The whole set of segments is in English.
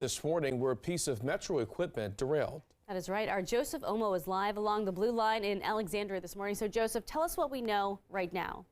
This morning, where a piece of Metro equipment derailed. That is right. Our Joseph Omo is live along the blue line in Alexandria this morning. So, Joseph, tell us what we know right now.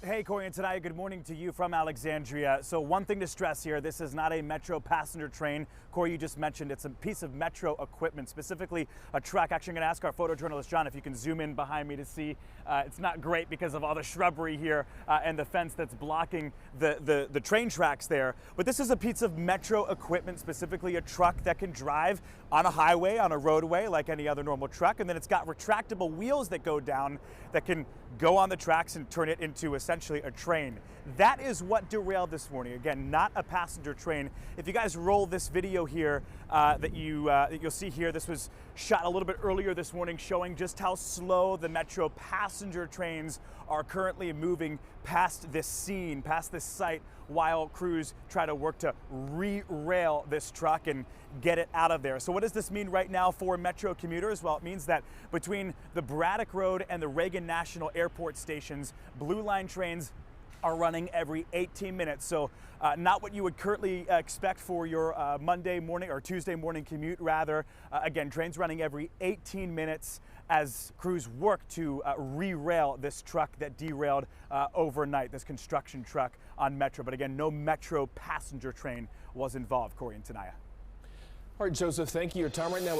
Hey, Corey and Tanaya, good morning to you from Alexandria. So one thing to stress here, this is not a Metro passenger train. Corey, you just mentioned it's a piece of Metro equipment, specifically a truck. Actually, I'm going to ask our photojournalist, John, if you can zoom in behind me to see. It's not great because of all the shrubbery here and the fence that's blocking the train tracks there. But this is a piece of Metro equipment, specifically a truck that can drive on a highway, on a roadway, like any other normal truck. And then it's got retractable wheels that go down that can go on the tracks and turn it into essentially a train. That is what derailed this morning. Again, not a passenger train. If you guys roll this video here that you'll see here, this was shot a little bit earlier this morning, showing just how slow the Metro passenger trains are currently moving past this scene, past this site, while crews try to work to re-rail this truck and get it out of there. So what does this mean right now for Metro commuters? Well, it means that between the Braddock Road and the Reagan National Airport stations, Blue Line trains are running every 18 minutes. So not what you would currently expect for your Monday morning or Tuesday morning commute, rather. Again, trains running every 18 minutes as crews work to re-rail this truck that derailed overnight, this construction truck on Metro. But again, no Metro passenger train was involved, Corey and Tanaya. All right, Joseph, thank you. Your time right now.